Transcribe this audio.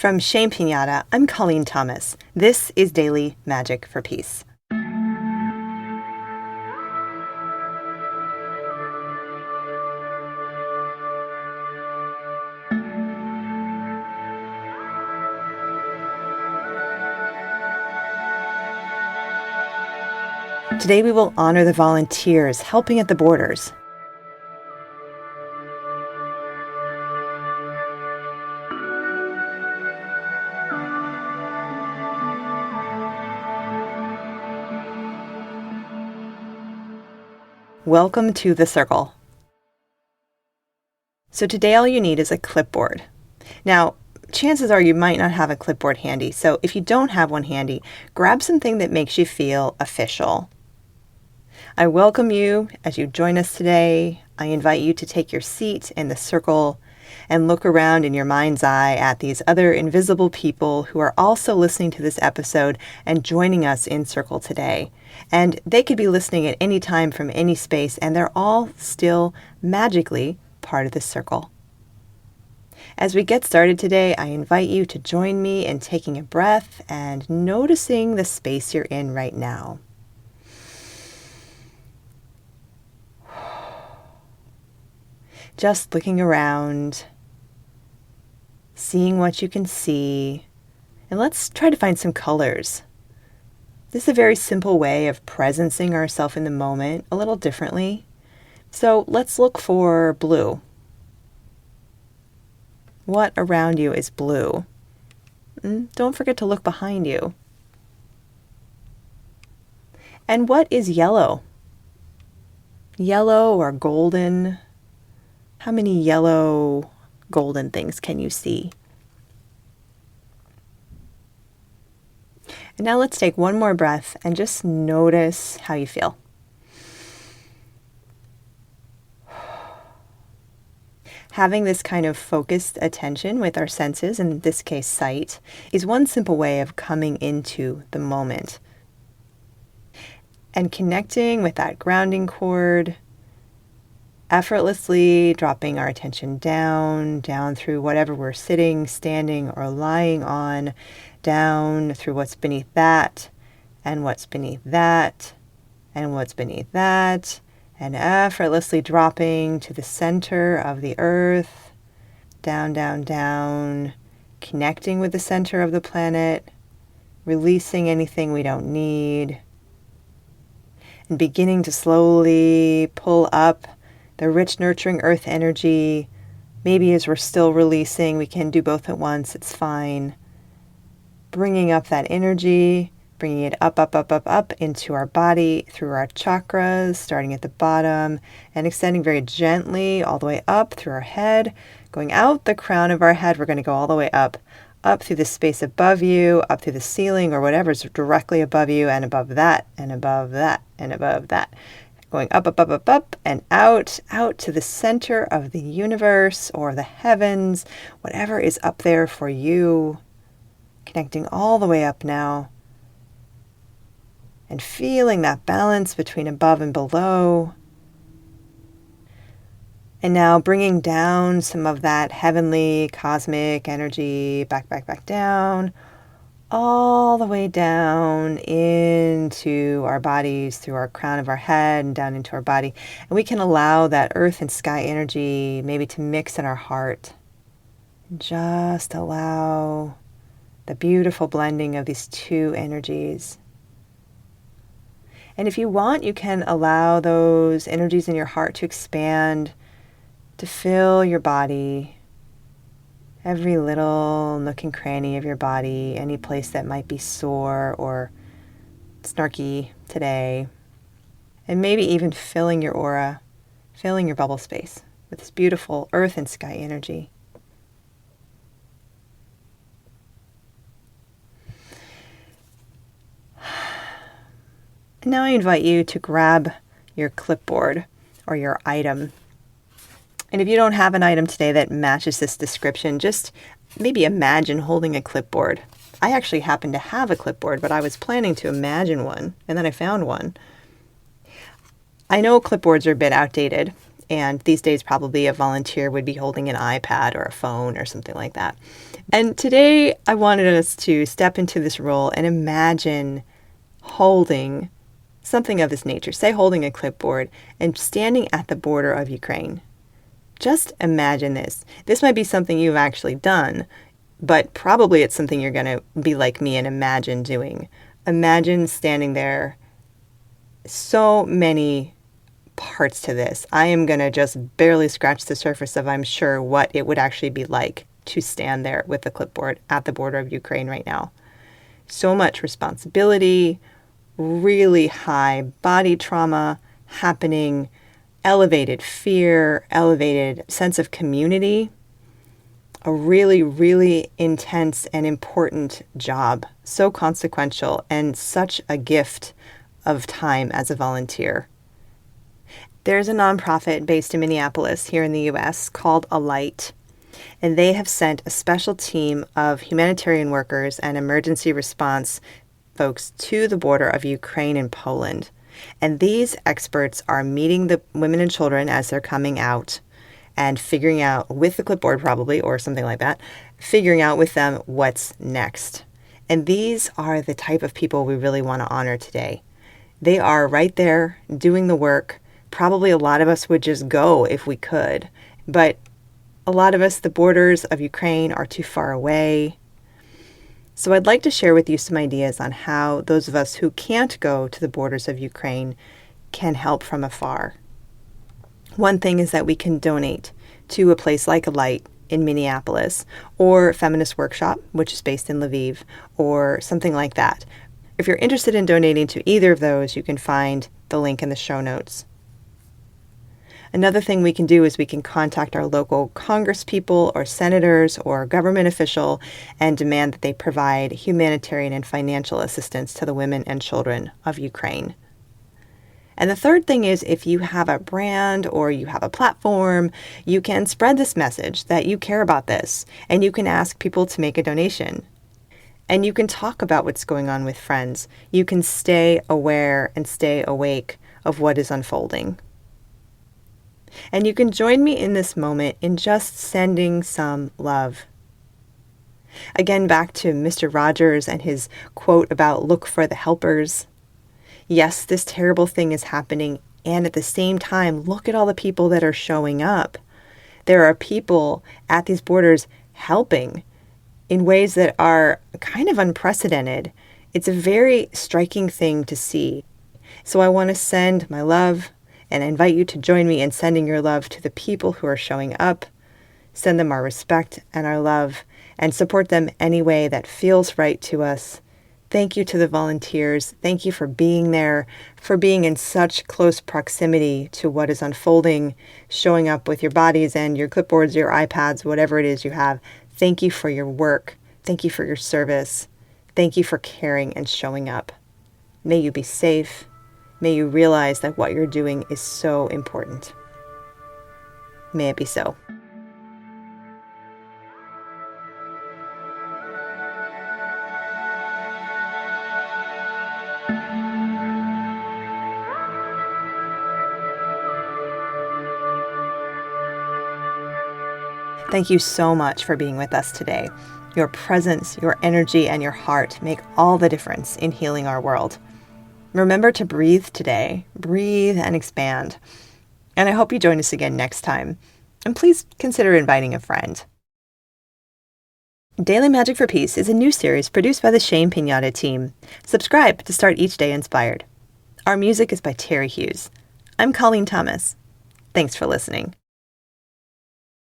From Shame Pinata, I'm Colleen Thomas. This is Daily Magic for Peace. Today we will honor the volunteers helping at the borders. Welcome to the circle. So today all you need is a clipboard. Now, chances are you might not have a clipboard handy, so if you don't have one handy, grab something that makes you feel official. I welcome you as you join us today. I invite you to take your seat in the circle and look around in your mind's eye at these other invisible people who are also listening to this episode and joining us in circle today. And they could be listening at any time from any space, and they're all still magically part of this circle. As we get started today, I invite you to join me in taking a breath and noticing the space you're in right now. Just looking around, seeing what you can see, and let's try to find some colors. This is a very simple way of presencing ourselves in the moment a little differently. So let's look for blue. What around you is blue? Don't forget to look behind you. And what is yellow? Yellow or golden? How many yellow, golden things can you see? And now let's take one more breath and just notice how you feel. Having this kind of focused attention with our senses, in this case sight, is one simple way of coming into the moment and connecting with that grounding cord, effortlessly dropping our attention down through whatever we're sitting, standing, or lying on, down through what's beneath that, and what's beneath that, and what's beneath that, and effortlessly dropping to the center of the earth, down, down, down, connecting with the center of the planet, releasing anything we don't need, and beginning to slowly pull up the rich, nurturing earth energy. Maybe as we're still releasing, we can do both at once, it's fine. Bringing up that energy, bringing it up, up, up, up, up into our body, through our chakras, starting at the bottom, and extending very gently all the way up through our head, going out the crown of our head. We're going to go all the way up through the space above you, up through the ceiling or whatever's directly above you, and above that, and above that, and above that. Going up, up, up, up, up, and out to the center of the universe or the heavens, whatever is up there for you. Connecting all the way up now. And feeling that balance between above and below. And now bringing down some of that heavenly, cosmic energy back down. All the way down into our bodies, through our crown of our head and down into our body. And we can allow that earth and sky energy maybe to mix in our heart. And just allow the beautiful blending of these two energies. And if you want, you can allow those energies in your heart to expand, to fill your body. Every little nook and cranny of your body, any place that might be sore or snarky today. And maybe even filling your aura, filling your bubble space with this beautiful earth and sky energy. And now I invite you to grab your clipboard or your item. And if you don't have an item today that matches this description, just maybe imagine holding a clipboard. I actually happen to have a clipboard, but I was planning to imagine one, and then I found one. I know clipboards are a bit outdated, and these days probably a volunteer would be holding an iPad or a phone or something like that. And today I wanted us to step into this role and imagine holding something of this nature, say holding a clipboard and standing at the border of Ukraine. Just imagine this. This might be something you've actually done, but probably it's something you're going to be like me and imagine doing. Imagine standing there. So many parts to this. I am going to just barely scratch the surface of, I'm sure, what it would actually be like to stand there with the clipboard at the border of Ukraine right now. So much responsibility, really high body trauma happening, elevated fear, elevated sense of community, a really, really intense and important job, so consequential, and such a gift of time as a volunteer. There's a nonprofit based in Minneapolis here in the US called Alight, and they have sent a special team of humanitarian workers and emergency response folks to the border of Ukraine and Poland. And these experts are meeting the women and children as they're coming out and figuring out, with the clipboard probably, or something like that, figuring out with them what's next. And these are the type of people we really want to honor today. They are right there doing the work. Probably a lot of us would just go if we could, but a lot of us, the borders of Ukraine are too far away. So I'd like to share with you some ideas on how those of us who can't go to the borders of Ukraine can help from afar. One thing is that we can donate to a place like Alight in Minneapolis, or Feminist Workshop, which is based in Lviv, or something like that. If you're interested in donating to either of those, you can find the link in the show notes. Another thing we can do is we can contact our local congresspeople or senators or government official and demand that they provide humanitarian and financial assistance to the women and children of Ukraine. And the third thing is, if you have a brand or you have a platform, you can spread this message that you care about this, and you can ask people to make a donation. And you can talk about what's going on with friends. You can stay aware and stay awake of what is unfolding. And you can join me in this moment in just sending some love. Again, back to Mr. Rogers and his quote about look for the helpers. Yes, this terrible thing is happening, and at the same time, look at all the people that are showing up. There are people at these borders helping in ways that are kind of unprecedented. It's a very striking thing to see. So I want to send my love, and I invite you to join me in sending your love to the people who are showing up. Send them our respect and our love, and support them any way that feels right to us. Thank you to the volunteers. Thank you for being there, for being in such close proximity to what is unfolding, showing up with your bodies and your clipboards, your iPads, whatever it is you have. Thank you for your work. Thank you for your service. Thank you for caring and showing up. May you be safe. May you realize that what you're doing is so important. May it be so. Thank you so much for being with us today. Your presence, your energy, and your heart make all the difference in healing our world. Remember to breathe today. Breathe and expand. And I hope you join us again next time. And please consider inviting a friend. Daily Magic for Peace is a new series produced by the Shame Pinata team. Subscribe to start each day inspired. Our music is by Terry Hughes. I'm Colleen Thomas. Thanks for listening.